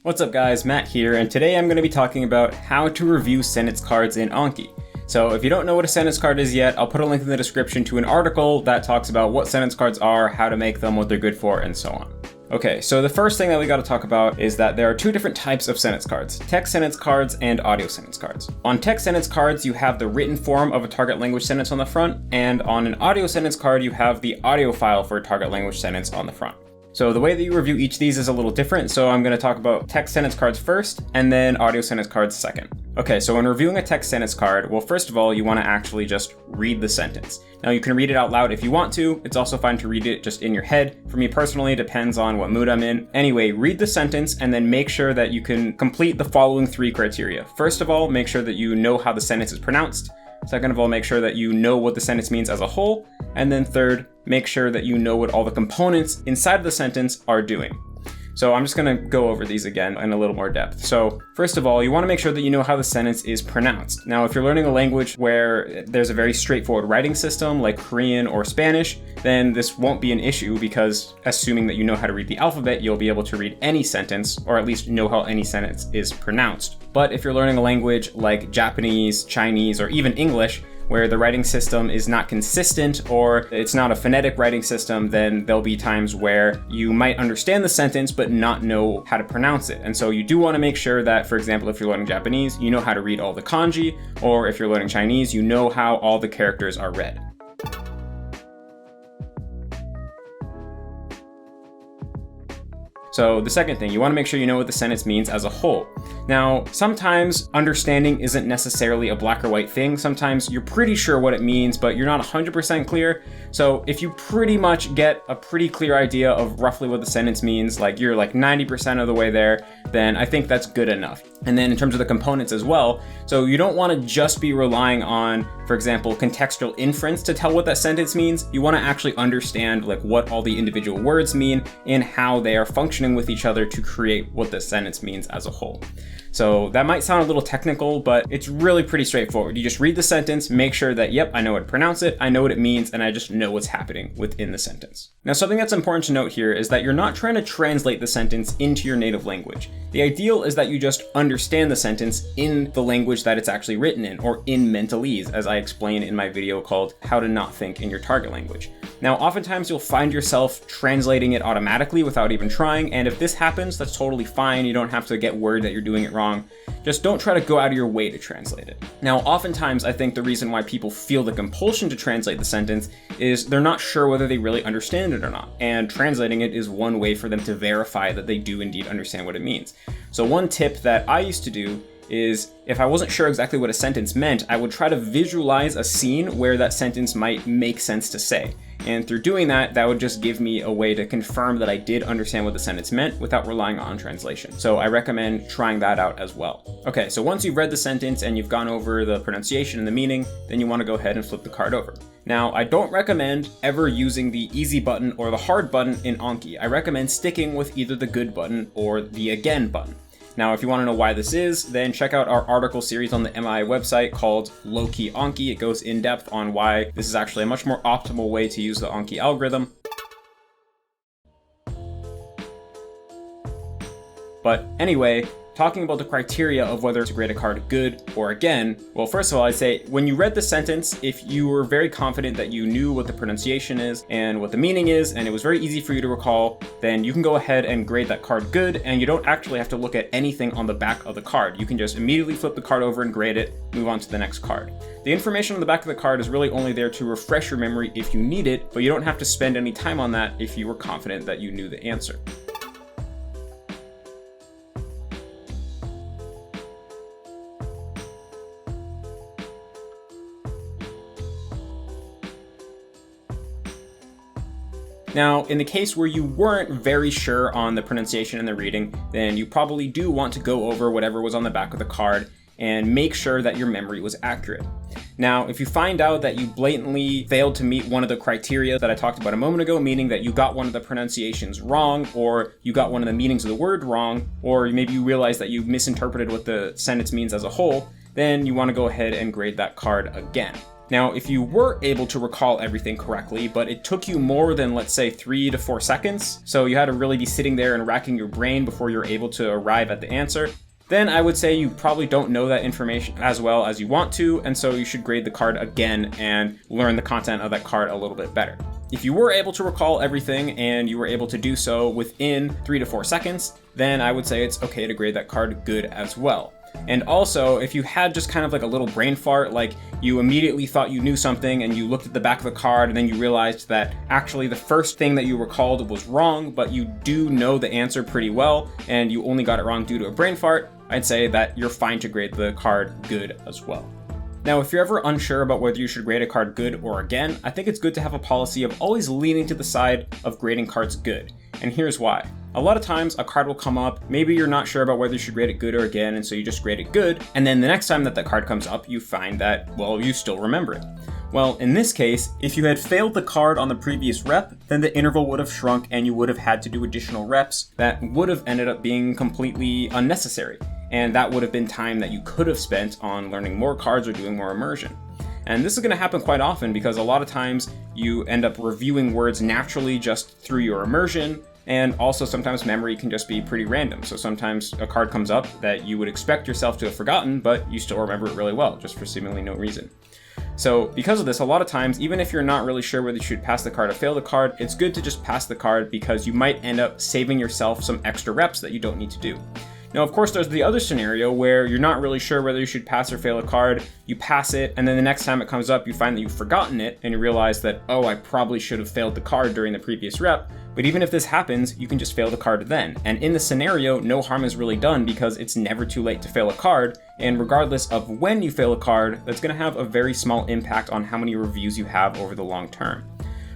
What's up guys, Matt here, and today I'm going to be talking about how to review sentence cards in Anki. So if you don't know what a sentence card is yet, I'll put a link in the description to an article that talks about what sentence cards are, how to make them, what they're good for, and so on. Okay, so the first thing that we got to talk about is that there are two different types of sentence cards, text sentence cards and audio sentence cards. On text sentence cards, you have the written form of a target language sentence on the front, and on an audio sentence card, you have the audio file for a target language sentence on the front. So the way that you review each of these is a little different, so I'm going to talk about text sentence cards first, and then audio sentence cards second. Okay, so when reviewing a text sentence card, well, first of all, you want to actually just read the sentence. Now, you can read it out loud if you want to. It's also fine to read it just in your head. For me personally, it depends on what mood I'm in. Anyway, read the sentence and then make sure that you can complete the following three criteria. First of all, make sure that you know how the sentence is pronounced. Second of all, make sure that you know what the sentence means as a whole. And then third, make sure that you know what all the components inside of the sentence are doing. So I'm just going to go over these again in a little more depth. So first of all, you want to make sure that you know how the sentence is pronounced. Now, if you're learning a language where there's a very straightforward writing system like Korean or Spanish, then this won't be an issue because assuming that you know how to read the alphabet, you'll be able to read any sentence or at least know how any sentence is pronounced. But if you're learning a language like Japanese, Chinese, or even English, where the writing system is not consistent or it's not a phonetic writing system, then there'll be times where you might understand the sentence but not know how to pronounce it. And so you do want to make sure that, for example, if you're learning Japanese, you know how to read all the kanji, or if you're learning Chinese, you know how all the characters are read. So the second thing, you want to make sure you know what the sentence means as a whole. Now, sometimes understanding isn't necessarily a black or white thing. Sometimes you're pretty sure what it means, but you're not 100% clear. So if you pretty much get a pretty clear idea of roughly what the sentence means, like you're like 90% of the way there, then I think that's good enough. And then in terms of the components as well, so you don't want to just be relying on, for example, contextual inference to tell what that sentence means. You want to actually understand like what all the individual words mean and how they are functioning with each other to create what the sentence means as a whole. So that might sound a little technical, but it's really pretty straightforward. You just read the sentence, make sure that, yep, I know how to pronounce it, I know what it means, and I just know what's happening within the sentence. Now, something that's important to note here is that you're not trying to translate the sentence into your native language. The ideal is that you just understand the sentence in the language that it's actually written in, or in mentalese, as I explain in my video called How to Not Think in Your Target Language. Now, oftentimes you'll find yourself translating it automatically without even trying, and if this happens, that's totally fine. You don't have to get worried that you're doing it wrong. Just don't try to go out of your way to translate it. Now, oftentimes I think the reason why people feel the compulsion to translate the sentence is they're not sure whether they really understand it or not, and translating it is one way for them to verify that they do indeed understand what it means. So one tip that I used to do is if I wasn't sure exactly what a sentence meant, I would try to visualize a scene where that sentence might make sense to say. And through doing that, that would just give me a way to confirm that I did understand what the sentence meant without relying on translation. So I recommend trying that out as well. Okay, so once you've read the sentence and you've gone over the pronunciation and the meaning, then you want to go ahead and flip the card over. Now, I don't recommend ever using the easy button or the hard button in Anki. I recommend sticking with either the good button or the again button. Now, if you want to know why this is, then check out our article series on the MI website called Low-Key Anki. It goes in depth on why this is actually a much more optimal way to use the Anki algorithm. But anyway, talking about the criteria of whether to grade a card good or again, well, first of all, I'd say when you read the sentence, if you were very confident that you knew what the pronunciation is and what the meaning is, and it was very easy for you to recall, then you can go ahead and grade that card good, and you don't actually have to look at anything on the back of the card. You can just immediately flip the card over and grade it, move on to the next card. The information on the back of the card is really only there to refresh your memory if you need it, but you don't have to spend any time on that if you were confident that you knew the answer. Now, in the case where you weren't very sure on the pronunciation and the reading, then you probably do want to go over whatever was on the back of the card and make sure that your memory was accurate. Now, if you find out that you blatantly failed to meet one of the criteria that I talked about a moment ago, meaning that you got one of the pronunciations wrong, or you got one of the meanings of the word wrong, or maybe you realized that you misinterpreted what the sentence means as a whole, then you want to go ahead and grade that card again. Now, if you were able to recall everything correctly, but it took you more than, let's say, 3 to 4 seconds, so you had to really be sitting there and racking your brain before you're able to arrive at the answer, then I would say you probably don't know that information as well as you want to, and so you should grade the card again and learn the content of that card a little bit better. If you were able to recall everything and you were able to do so within 3 to 4 seconds, then I would say it's okay to grade that card good as well. And also, if you had just kind of like a little brain fart, like you immediately thought you knew something and you looked at the back of the card and then you realized that actually the first thing that you recalled was wrong, but you do know the answer pretty well and you only got it wrong due to a brain fart, I'd say that you're fine to grade the card good as well. Now, if you're ever unsure about whether you should grade a card good or again, I think it's good to have a policy of always leaning to the side of grading cards good. And here's why. A lot of times a card will come up, maybe you're not sure about whether you should grade it good or again, and so you just grade it good, and then the next time that that card comes up, you find that, well, you still remember it. Well, in this case, if you had failed the card on the previous rep, then the interval would have shrunk and you would have had to do additional reps that would have ended up being completely unnecessary. And that would have been time that you could have spent on learning more cards or doing more immersion. And this is going to happen quite often because a lot of times you end up reviewing words naturally just through your immersion, and also sometimes memory can just be pretty random. So sometimes a card comes up that you would expect yourself to have forgotten, but you still remember it really well, just for seemingly no reason. So because of this, a lot of times, even if you're not really sure whether you should pass the card or fail the card, it's good to just pass the card because you might end up saving yourself some extra reps that you don't need to do. Now, of course, there's the other scenario where you're not really sure whether you should pass or fail a card, you pass it, and then the next time it comes up, you find that you've forgotten it, and you realize that, oh, I probably should have failed the card during the previous rep, but even if this happens, you can just fail the card then. And in this scenario, no harm is really done because it's never too late to fail a card, and regardless of when you fail a card, that's going to have a very small impact on how many reviews you have over the long term.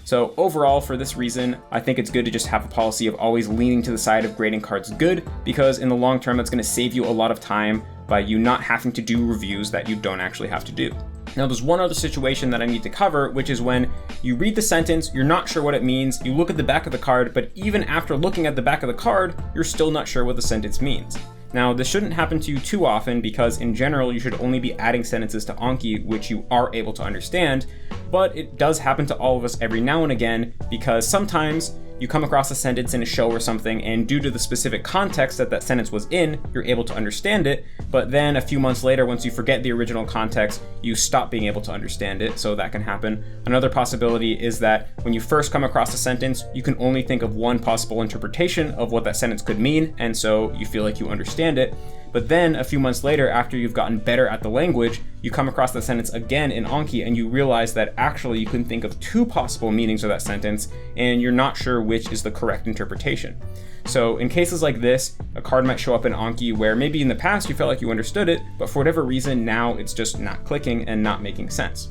So overall, for this reason, I think it's good to just have a policy of always leaning to the side of grading cards good, because in the long term, that's going to save you a lot of time by you not having to do reviews that you don't actually have to do. Now, there's one other situation that I need to cover, which is when you read the sentence, you're not sure what it means, you look at the back of the card, but even after looking at the back of the card, you're still not sure what the sentence means. Now, this shouldn't happen to you too often because in general, you should only be adding sentences to Anki which you are able to understand, but it does happen to all of us every now and again because sometimes you come across a sentence in a show or something, and due to the specific context that that sentence was in, you're able to understand it, but then a few months later, once you forget the original context, you stop being able to understand it, so that can happen. Another possibility is that when you first come across a sentence, you can only think of one possible interpretation of what that sentence could mean, and so you feel like you understand it. But then a few months later, after you've gotten better at the language, you come across the sentence again in Anki and you realize that actually you can think of two possible meanings of that sentence and you're not sure which is the correct interpretation. So in cases like this, a card might show up in Anki where maybe in the past you felt like you understood it, but for whatever reason now it's just not clicking and not making sense.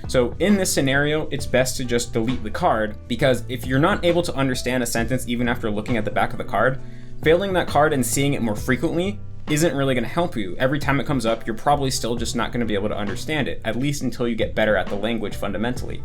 So in this scenario, it's best to just delete the card, because if you're not able to understand a sentence even after looking at the back of the card, failing that card and seeing it more frequently isn't really going to help you. Every time it comes up, you're probably still just not going to be able to understand it, at least until you get better at the language fundamentally.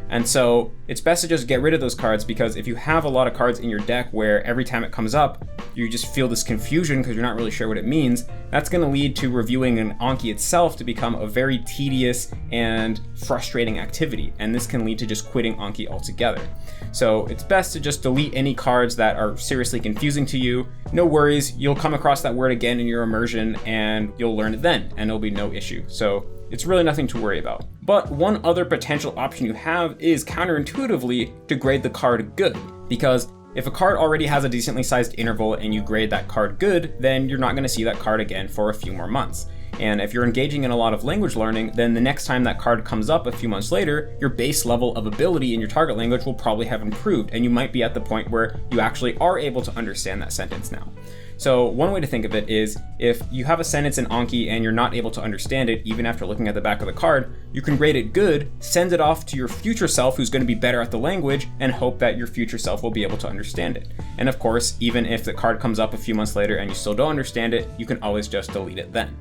And so it's best to just get rid of those cards, because if you have a lot of cards in your deck where every time it comes up, you just feel this confusion because you're not really sure what it means, that's going to lead to reviewing an Anki itself to become a very tedious and frustrating activity, and this can lead to just quitting Anki altogether. So it's best to just delete any cards that are seriously confusing to you. No worries, you'll come across that word again in your immersion and you'll learn it then, and it'll be no issue. So it's really nothing to worry about. But one other potential option you have is counterintuitively to grade the card good, because if a card already has a decently sized interval and you grade that card good, then you're not going to see that card again for a few more months. And if you're engaging in a lot of language learning, then the next time that card comes up a few months later, your base level of ability in your target language will probably have improved, and you might be at the point where you actually are able to understand that sentence now. So one way to think of it is, if you have a sentence in Anki and you're not able to understand it even after looking at the back of the card, you can grade it good, send it off to your future self who's going to be better at the language, and hope that your future self will be able to understand it. And of course, even if the card comes up a few months later and you still don't understand it, you can always just delete it then.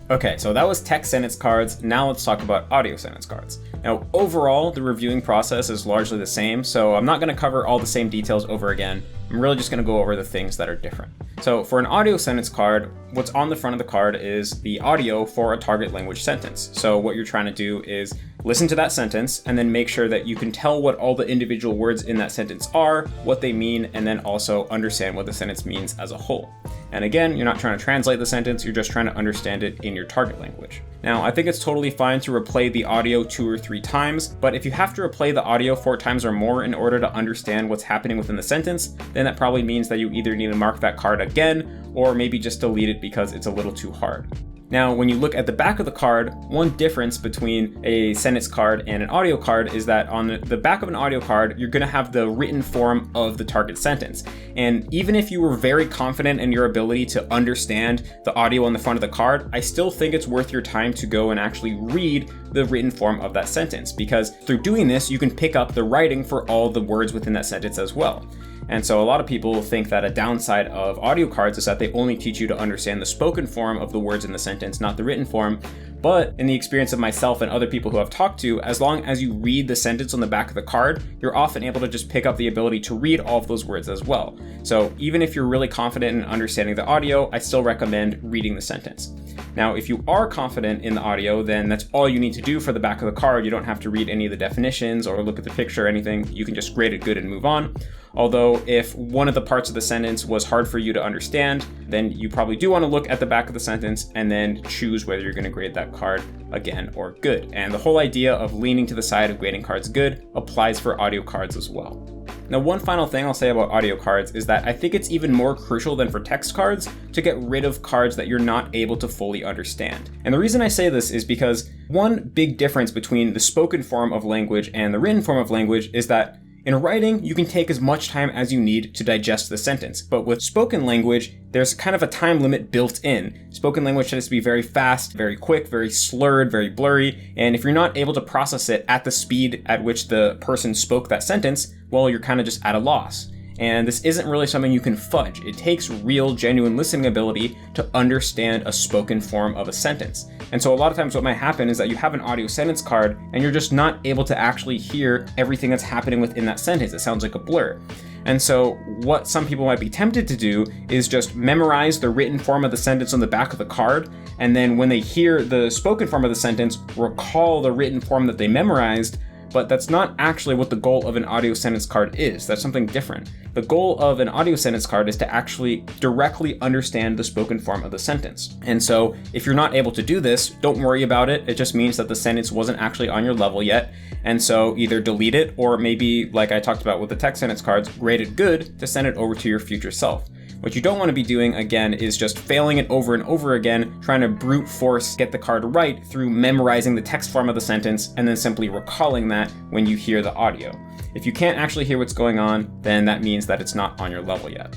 Okay, so that was text sentence cards. Now let's talk about audio sentence cards. Now, overall, the reviewing process is largely the same, so I'm not going to cover all the same details over again. I'm really just going to go over the things that are different. So for an audio sentence card, what's on the front of the card is the audio for a target language sentence. So what you're trying to do is listen to that sentence and then make sure that you can tell what all the individual words in that sentence are, what they mean, and then also understand what the sentence means as a whole. And again, you're not trying to translate the sentence, you're just trying to understand it in your target language. Now, I think it's totally fine to replay the audio 2 or 3 times, but if you have to replay the audio 4 times or more in order to understand what's happening within the sentence, then that probably means that you either need to mark that card again, or maybe just delete it because it's a little too hard. Now, when you look at the back of the card, one difference between a sentence card and an audio card is that on the back of an audio card, you're going to have the written form of the target sentence. And even if you were very confident in your ability to understand the audio on the front of the card, I still think it's worth your time to go and actually read the written form of that sentence, because through doing this, you can pick up the writing for all the words within that sentence as well. And so a lot of people think that a downside of audio cards is that they only teach you to understand the spoken form of the words in the sentence, not the written form. But in the experience of myself and other people who I've talked to, as long as you read the sentence on the back of the card, you're often able to just pick up the ability to read all of those words as well. So even if you're really confident in understanding the audio, I still recommend reading the sentence. Now, if you are confident in the audio, then that's all you need to do for the back of the card. You don't have to read any of the definitions or look at the picture or anything. You can just grade it good and move on. Although if one of the parts of the sentence was hard for you to understand, then you probably do want to look at the back of the sentence and then choose whether you're going to grade that card again or good. And the whole idea of leaning to the side of grading cards good applies for audio cards as well. Now, one final thing I'll say about audio cards is that I think it's even more crucial than for text cards to get rid of cards that you're not able to fully understand. And the reason I say this is because one big difference between the spoken form of language and the written form of language is that in writing, you can take as much time as you need to digest the sentence, but with spoken language, there's kind of a time limit built in. Spoken language tends to be very fast, very quick, very slurred, very blurry, and if you're not able to process it at the speed at which the person spoke that sentence, well, you're kind of just at a loss. And this isn't really something you can fudge. It takes real, genuine listening ability to understand a spoken form of a sentence. And so a lot of times what might happen is that you have an audio sentence card and you're just not able to actually hear everything that's happening within that sentence. It sounds like a blur. And so what some people might be tempted to do is just memorize the written form of the sentence on the back of the card, and then when they hear the spoken form of the sentence, recall the written form that they memorized. But that's not actually what the goal of an audio sentence card is. That's something different. The goal of an audio sentence card is to actually directly understand the spoken form of the sentence. And so if you're not able to do this, don't worry about it. It just means that the sentence wasn't actually on your level yet. And so either delete it, or maybe, like I talked about with the text sentence cards, grade it good to send it over to your future self. What you don't want to be doing, again, is just failing it over and over again, trying to brute force get the card right through memorizing the text form of the sentence and then simply recalling that when you hear the audio. If you can't actually hear what's going on, then that means that it's not on your level yet.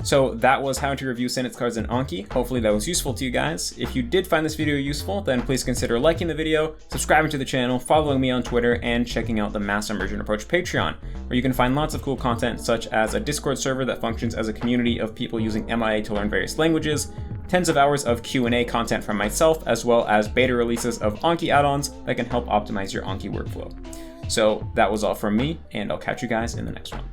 So that was how to review sentence cards in Anki. Hopefully that was useful to you guys. If you did find this video useful, then please consider liking the video, subscribing to the channel, following me on Twitter, and checking out the Mass Immersion Approach Patreon, where you can find lots of cool content such as a Discord server that functions as a community of people using MIA to learn various languages, tens of hours of Q&A content from myself, as well as beta releases of Anki add-ons that can help optimize your Anki workflow. So that was all from me, and I'll catch you guys in the next one.